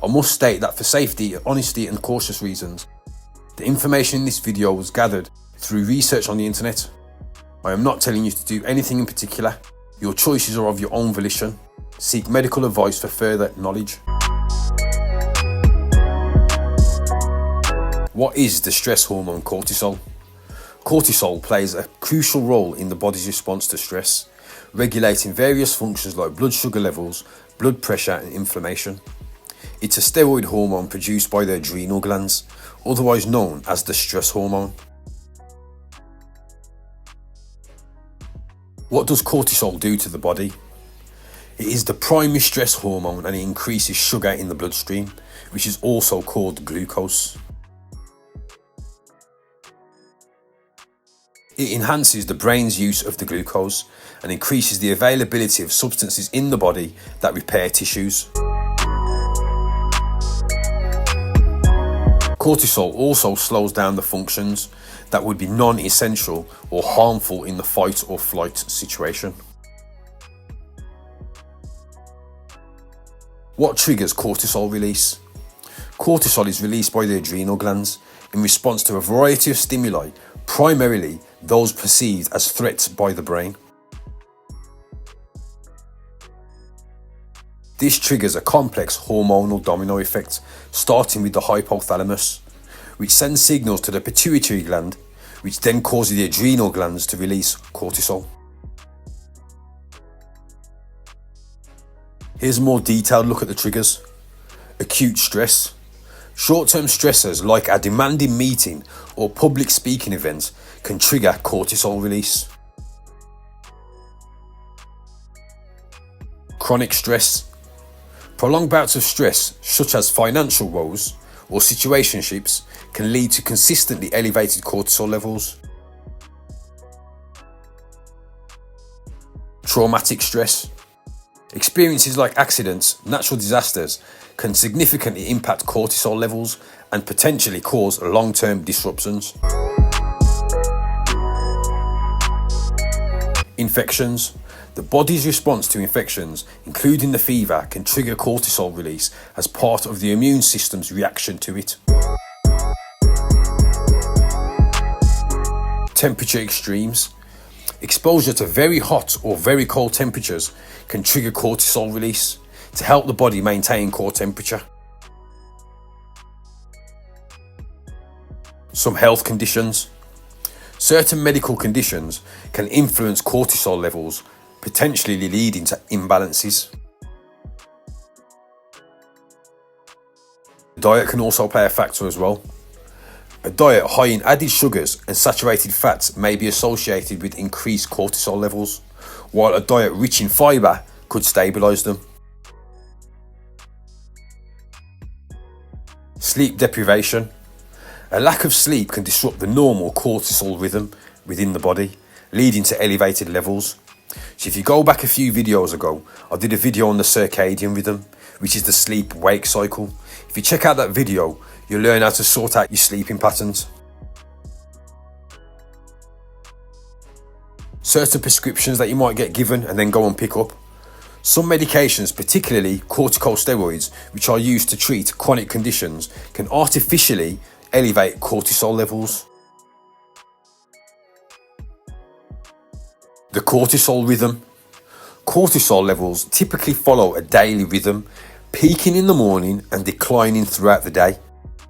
must state that for safety, honesty and cautious reasons, the information in this video was gathered through research on the internet. I am not telling you to do anything in particular. Your choices are of your own volition. Seek medical advice for further knowledge. What is the stress hormone cortisol? Cortisol plays a crucial role in the body's response to stress, regulating various functions like blood sugar levels, blood pressure and inflammation. It's a steroid hormone produced by the adrenal glands, otherwise known as the stress hormone. What does cortisol do to the body? It is the primary stress hormone and it increases sugar in the bloodstream, which is also called glucose. It enhances the brain's use of the glucose and increases the availability of substances in the body that repair tissues. Cortisol also slows down the functions that would be non-essential or harmful in the fight or flight situation. What triggers cortisol release? Cortisol is released by the adrenal glands in response to a variety of stimuli, primarily those perceived as threats by the brain. This triggers a complex hormonal domino effect, starting with the hypothalamus, which sends signals to the pituitary gland, which then causes the adrenal glands to release cortisol. Here's a more detailed look at the triggers. Acute stress. Short-term stressors like a demanding meeting or public speaking event can trigger cortisol release. Chronic stress. Prolonged bouts of stress, such as financial woes or situationships, can lead to consistently elevated cortisol levels. Traumatic stress. Experiences like accidents, natural disasters can significantly impact cortisol levels and potentially cause long-term disruptions. Infections. The body's response to infections, including the fever, can trigger cortisol release as part of the immune system's reaction to it. Temperature extremes. Exposure to very hot or very cold temperatures can trigger cortisol release to help the body maintain core temperature. Some health conditions. Certain medical conditions can influence cortisol levels, potentially leading to imbalances. Diet can also play a factor as well. A diet high in added sugars and saturated fats may be associated with increased cortisol levels, while a diet rich in fibre could stabilise them. Sleep deprivation. A lack of sleep can disrupt the normal cortisol rhythm within the body, leading to elevated levels. So if you go back a few videos ago, I did a video on the circadian rhythm, which is the sleep-wake cycle. If you check out that video, you'll learn how to sort out your sleeping patterns. Certain prescriptions that you might get given and then go and pick up. Some medications, particularly corticosteroids, which are used to treat chronic conditions, can artificially elevate cortisol levels. The cortisol rhythm. Cortisol levels typically follow a daily rhythm, peaking in the morning and declining throughout the day.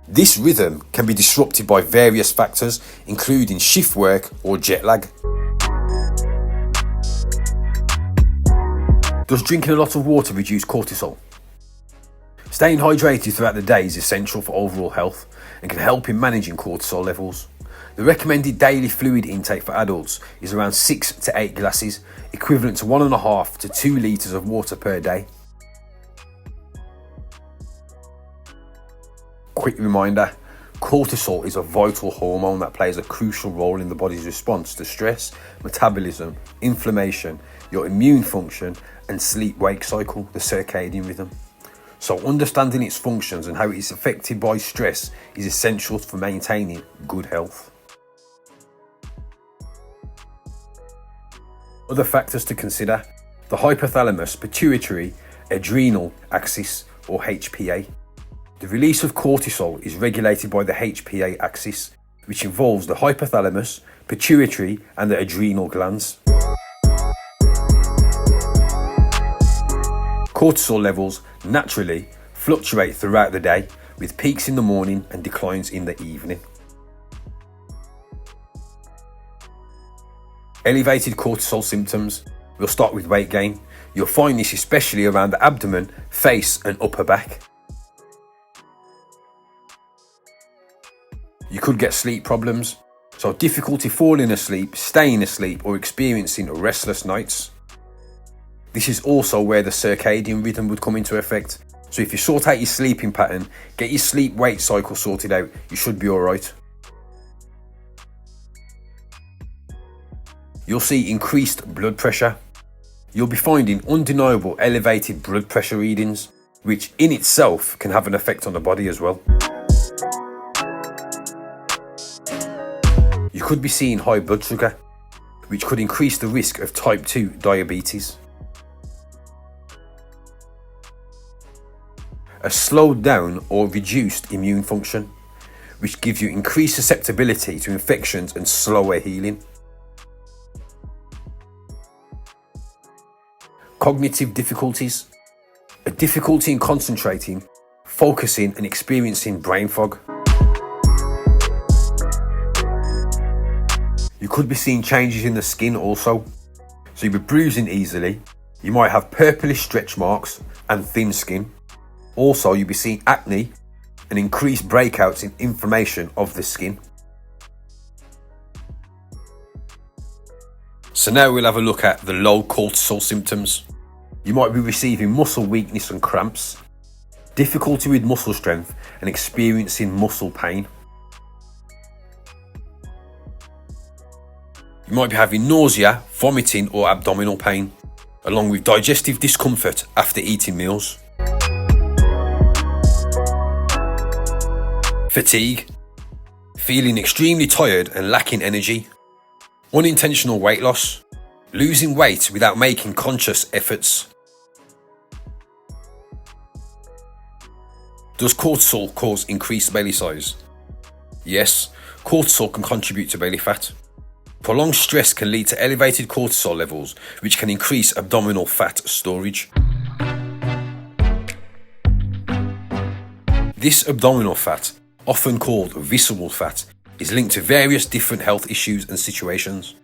This rhythm can be disrupted by various factors, including shift work or jet lag. Does drinking a lot of water reduce cortisol? Staying hydrated throughout the day is essential for overall health and can help in managing cortisol levels. The recommended daily fluid intake for adults is around 6 to 8 glasses, equivalent to 1.5 to 2 litres of water per day. Quick reminder, cortisol is a vital hormone that plays a crucial role in the body's response to stress, metabolism, inflammation, your immune function, and sleep-wake cycle, the circadian rhythm. So understanding its functions and how it is affected by stress is essential for maintaining good health. Other factors to consider: the hypothalamus, pituitary, adrenal axis or HPA. The release of cortisol is regulated by the HPA axis, which involves the hypothalamus, pituitary, and the adrenal glands. Cortisol levels naturally fluctuate throughout the day, with peaks in the morning and declines in the evening. Elevated cortisol symptoms. We'll start with weight gain. You'll find this especially around the abdomen, face, and upper back. You could get sleep problems, so difficulty falling asleep, staying asleep, or experiencing restless nights. This is also where the circadian rhythm would come into effect. So if you sort out your sleeping pattern, get your sleep-wake cycle sorted out, you should be alright. You'll see increased blood pressure. You'll be finding undeniable elevated blood pressure readings, which in itself can have an effect on the body as well. You could be seeing high blood sugar, which could increase the risk of type 2 diabetes. A slowed down or reduced immune function, which gives you increased susceptibility to infections and slower healing. Cognitive difficulties, a difficulty in concentrating, focusing, and experiencing brain fog. You could be seeing changes in the skin also, so you'll be bruising easily. You might have purplish stretch marks and thin skin. Also, you'll be seeing acne and increased breakouts in inflammation of the skin. So now we'll have a look at the low cortisol symptoms. You might be receiving muscle weakness and cramps, difficulty with muscle strength, and experiencing muscle pain. You might be having nausea, vomiting, or abdominal pain, along with digestive discomfort after eating meals. Fatigue, feeling extremely tired and lacking energy. Unintentional weight loss, losing weight without making conscious efforts. Does cortisol cause increased belly size? Yes, cortisol can contribute to belly fat. Prolonged stress can lead to elevated cortisol levels, which can increase abdominal fat storage. This abdominal fat, often called visceral fat, is linked to various different health issues and situations.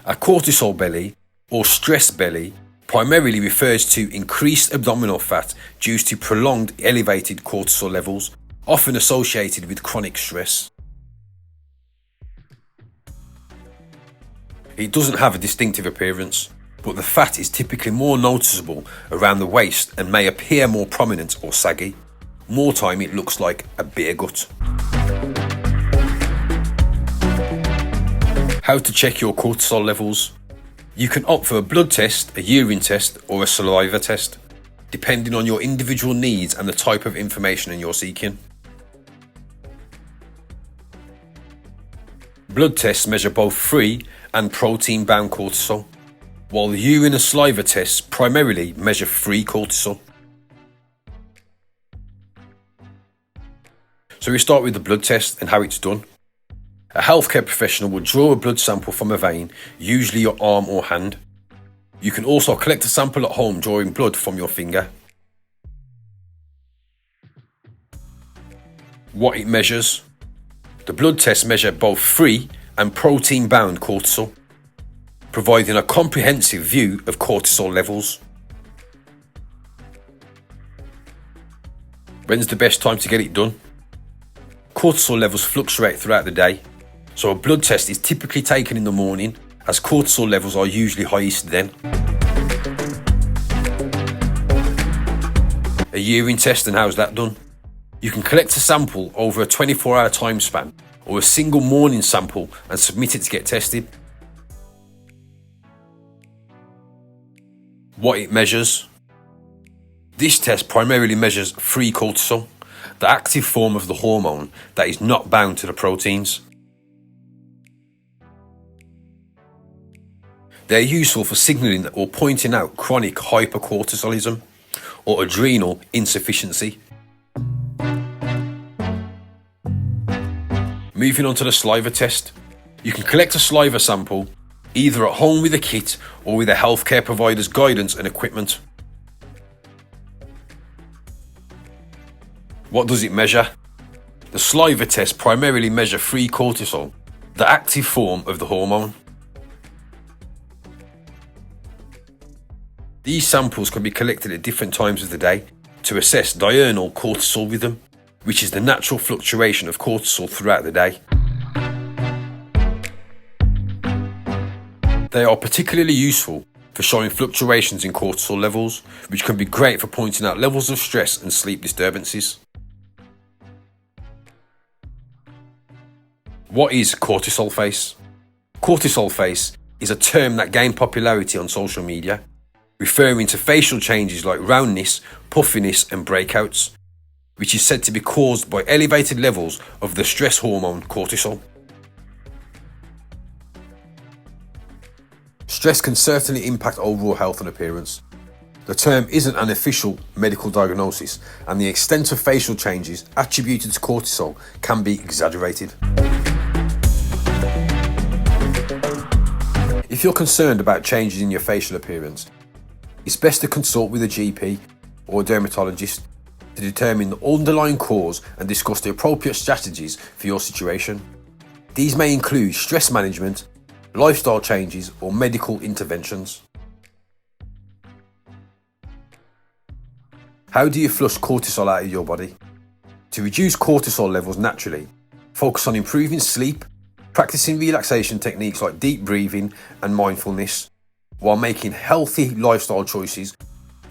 A cortisol belly or stress belly primarily refers to increased abdominal fat due to prolonged elevated cortisol levels, often associated with chronic stress. It doesn't have a distinctive appearance, but the fat is typically more noticeable around the waist and may appear more prominent or saggy. More time it looks like a beer gut. How to check your cortisol levels? You can opt for a blood test, a urine test, or a saliva test, depending on your individual needs and the type of information you're seeking. Blood tests measure both free and protein-bound cortisol, while the urine and saliva tests primarily measure free cortisol. So we start with the blood test and how it's done. A healthcare professional will draw a blood sample from a vein, usually your arm or hand. You can also collect a sample at home drawing blood from your finger. What it measures. The blood tests measure both free and protein-bound cortisol, providing a comprehensive view of cortisol levels. When's the best time to get it done? Cortisol levels fluctuate throughout the day, so a blood test is typically taken in the morning, as cortisol levels are usually highest then. A urine test, and how's that done? You can collect a sample over a 24-hour time span, or a single morning sample and submit it to get tested. What it measures. This test primarily measures free cortisol, the active form of the hormone that is not bound to the proteins. They're useful for signalling or pointing out chronic hypercortisolism, or adrenal insufficiency. Moving on to the saliva test. You can collect a saliva sample either at home with a kit or with a healthcare provider's guidance and equipment. What does it measure? The saliva test primarily measures free cortisol, the active form of the hormone. These samples can be collected at different times of the day to assess diurnal cortisol rhythm, which is the natural fluctuation of cortisol throughout the day. They are particularly useful for showing fluctuations in cortisol levels, which can be great for pointing out levels of stress and sleep disturbances. What is cortisol face? Cortisol face is a term that gained popularity on social media, referring to facial changes like roundness, puffiness and breakouts, which is said to be caused by elevated levels of the stress hormone cortisol. Stress can certainly impact overall health and appearance. The term isn't an official medical diagnosis, and the extent of facial changes attributed to cortisol can be exaggerated. If you're concerned about changes in your facial appearance, it's best to consult with a GP or a dermatologist to determine the underlying cause and discuss the appropriate strategies for your situation. These may include stress management, lifestyle changes, or medical interventions. How do you flush cortisol out of your body? To reduce cortisol levels naturally, focus on improving sleep, practicing relaxation techniques like deep breathing and mindfulness, while making healthy lifestyle choices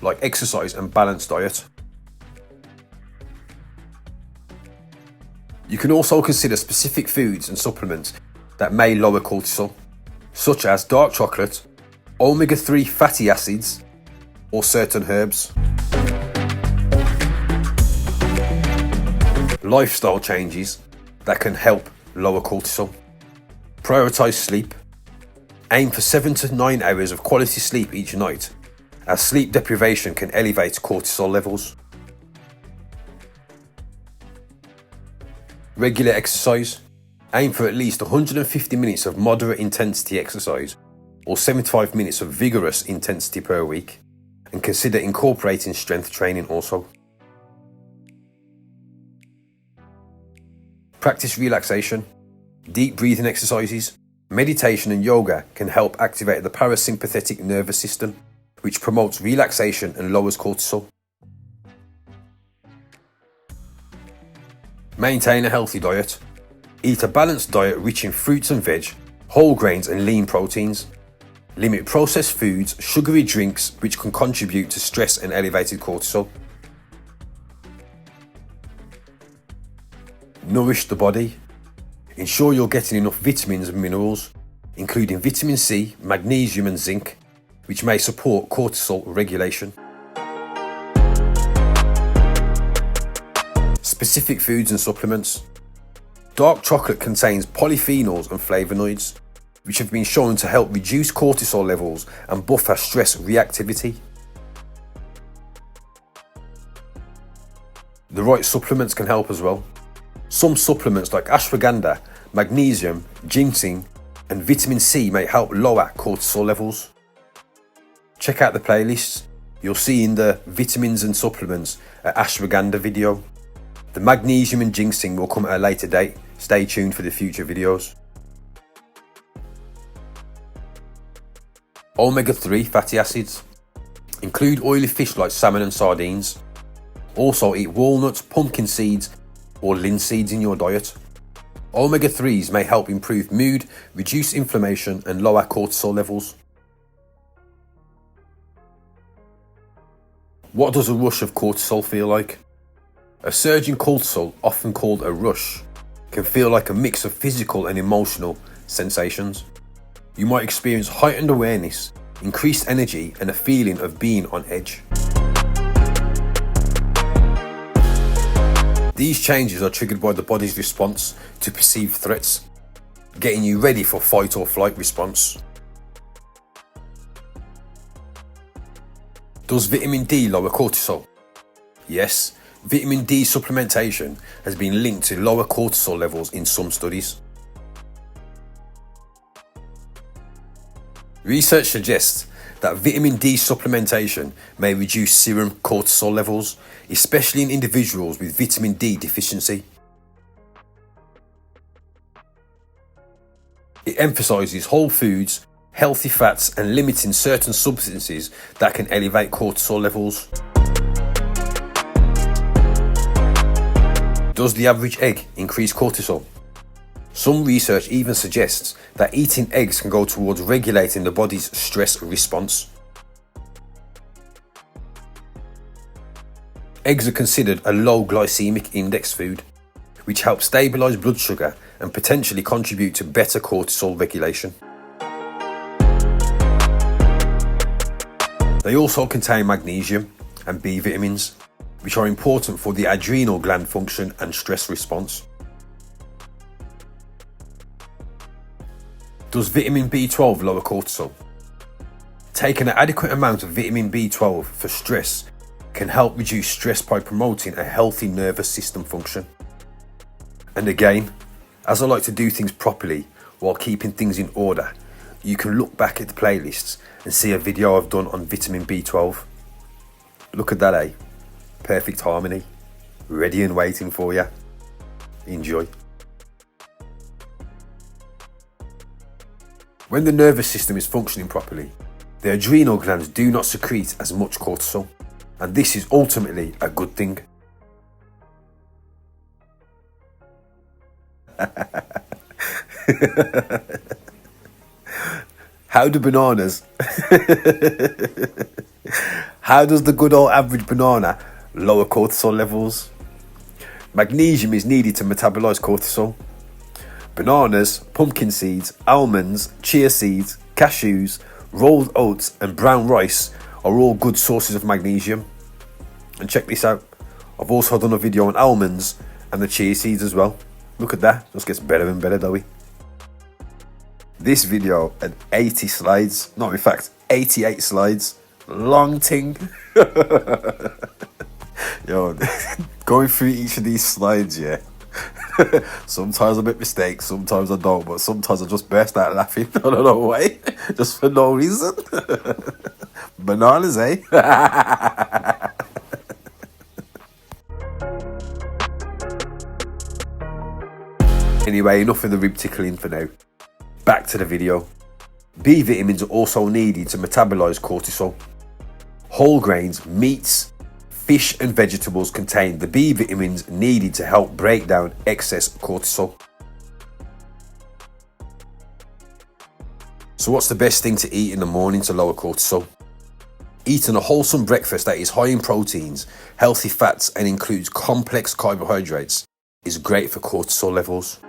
like exercise and balanced diet. You can also consider specific foods and supplements that may lower cortisol, such as dark chocolate, omega-3 fatty acids, or certain herbs. Lifestyle changes that can help lower cortisol. Prioritize sleep. Aim for 7 to 9 hours of quality sleep each night, as sleep deprivation can elevate cortisol levels. Regular exercise. Aim for at least 150 minutes of moderate intensity exercise or 75 minutes of vigorous intensity per week, and consider incorporating strength training also. Practice relaxation. Deep breathing exercises, meditation and yoga can help activate the parasympathetic nervous system, which promotes relaxation and lowers cortisol. Maintain a healthy diet. Eat a balanced diet rich in fruits and veg, whole grains and lean proteins. Limit processed foods, sugary drinks, which can contribute to stress and elevated cortisol. Nourish the body. Ensure you're getting enough vitamins and minerals, including vitamin C, magnesium and zinc, which may support cortisol regulation. Specific foods and supplements. Dark chocolate contains polyphenols and flavonoids, which have been shown to help reduce cortisol levels and buffer stress reactivity. The right supplements can help as well. Some supplements like ashwagandha, magnesium, ginseng, and vitamin C may help lower cortisol levels. Check out the playlists. You'll see in the vitamins and supplements an ashwagandha video. The magnesium and ginseng will come at a later date. Stay tuned for the future videos. Omega-3 fatty acids. Include oily fish like salmon and sardines. Also eat walnuts, pumpkin seeds, or linseeds in your diet. Omega-3s may help improve mood, reduce inflammation, and lower cortisol levels. What does a rush of cortisol feel like? A surge in cortisol, often called a rush, can feel like a mix of physical and emotional sensations. You might experience heightened awareness, increased energy, and a feeling of being on edge. These changes are triggered by the body's response to perceived threats, getting you ready for fight or flight response. Does vitamin D lower cortisol? Yes, vitamin D supplementation has been linked to lower cortisol levels in some studies. Research suggests that vitamin D supplementation may reduce serum cortisol levels, especially in individuals with vitamin D deficiency. It emphasizes whole foods, healthy fats, and limiting certain substances that can elevate cortisol levels. Does the average egg increase cortisol? Some research even suggests that eating eggs can go towards regulating the body's stress response. Eggs are considered a low glycemic index food, which helps stabilize blood sugar and potentially contribute to better cortisol regulation. They also contain magnesium and B vitamins, which are important for the adrenal gland function and stress response. Does vitamin B12 lower cortisol? Taking an adequate amount of vitamin B12 for stress can help reduce stress by promoting a healthy nervous system function. And again, as I like to do things properly while keeping things in order, you can look back at the playlists and see a video I've done on vitamin B12. Look at that, eh? Perfect harmony. Ready and waiting for you. Enjoy. When the nervous system is functioning properly, the adrenal glands do not secrete as much cortisol, and this is ultimately a good thing. How do bananas? How does the good old average banana lower cortisol levels? Magnesium is needed to metabolize cortisol. Bananas, pumpkin seeds, almonds, chia seeds, cashews, rolled oats and brown rice are all good sources of magnesium. And check this out, I've also done a video on almonds and the chia seeds as well. Look at that, just gets better and better, don't we? This video had 80 slides, no, in fact 88 slides, long thing. Yo, going through each of these slides, yeah. Sometimes I make mistakes, sometimes I don't, but sometimes I just burst out laughing. I don't know why, just for no reason. Bananas, eh? Anyway, enough of the rib tickling for now. Back to the video. B vitamins are also needed to metabolize cortisol. Whole grains, meats, fish and vegetables contain the B vitamins needed to help break down excess cortisol. So what's the best thing to eat in the morning to lower cortisol? Eating a wholesome breakfast that is high in proteins, healthy fats and includes complex carbohydrates is great for cortisol levels.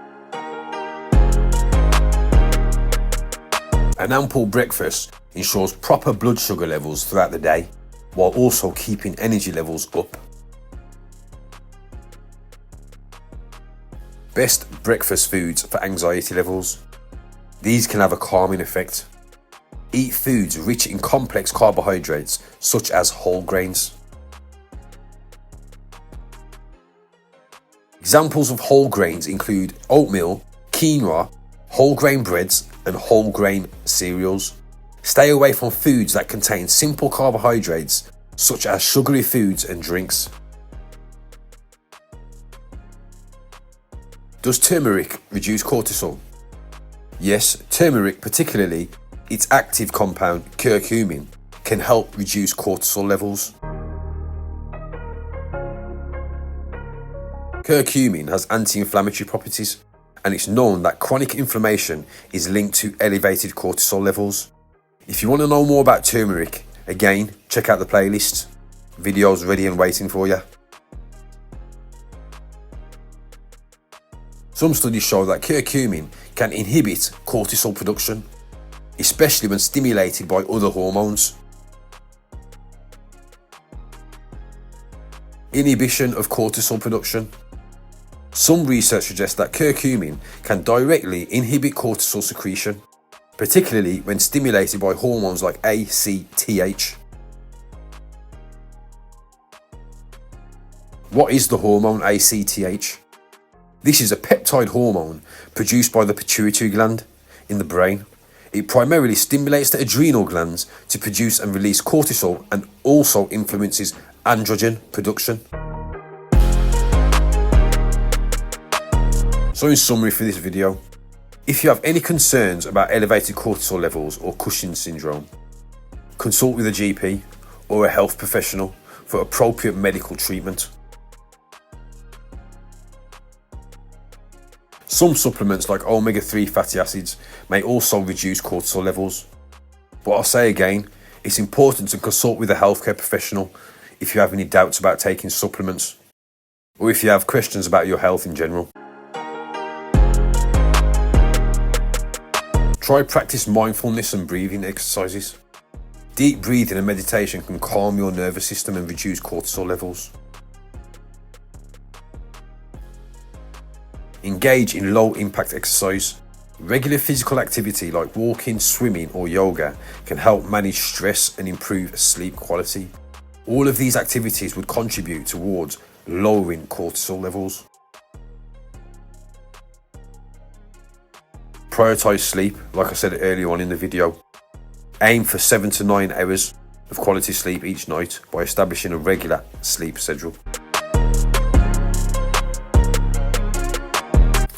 An ample breakfast ensures proper blood sugar levels throughout the day, while also keeping energy levels up. Best breakfast foods for anxiety levels. These can have a calming effect. Eat foods rich in complex carbohydrates, such as whole grains. Examples of whole grains include oatmeal, quinoa, whole grain breads, and whole grain cereals. Stay away from foods that contain simple carbohydrates, such as sugary foods and drinks. Does turmeric reduce cortisol? Yes, turmeric, particularly its active compound curcumin, can help reduce cortisol levels. Curcumin has anti-inflammatory properties, and it's known that chronic inflammation is linked to elevated cortisol levels. If you want to know more about turmeric, again, check out the playlist. Videos ready and waiting for you. Some studies show that curcumin can inhibit cortisol production, especially when stimulated by other hormones. Inhibition of cortisol production. Some research suggests that curcumin can directly inhibit cortisol secretion, particularly when stimulated by hormones like ACTH. What is the hormone ACTH? This is a peptide hormone produced by the pituitary gland in the brain. It primarily stimulates the adrenal glands to produce and release cortisol and also influences androgen production. So in summary for this video, if you have any concerns about elevated cortisol levels or Cushing's syndrome, consult with a GP or a health professional for appropriate medical treatment. Some supplements like omega-3 fatty acids may also reduce cortisol levels. But I'll say again, it's important to consult with a healthcare professional if you have any doubts about taking supplements or if you have questions about your health in general. Try practice mindfulness and breathing exercises. Deep breathing and meditation can calm your nervous system and reduce cortisol levels. Engage in low-impact exercise. Regular physical activity like walking, swimming or yoga can help manage stress and improve sleep quality. All of these activities would contribute towards lowering cortisol levels. Prioritize sleep, like I said earlier on in the video. Aim for 7 to 9 hours of quality sleep each night by establishing a regular sleep schedule.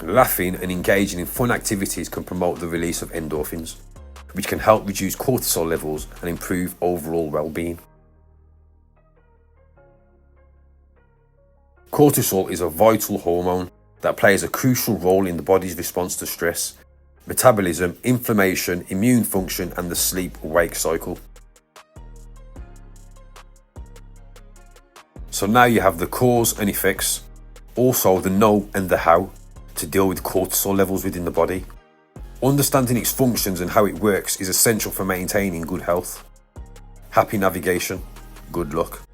Laughing and engaging in fun activities can promote the release of endorphins, which can help reduce cortisol levels and improve overall well-being. Cortisol is a vital hormone that plays a crucial role in the body's response to stress, metabolism, inflammation, immune function, and the sleep-wake cycle. So now you have the cause and effects, also the know and the how to deal with cortisol levels within the body. Understanding its functions and how it works is essential for maintaining good health. Happy navigation. Good luck.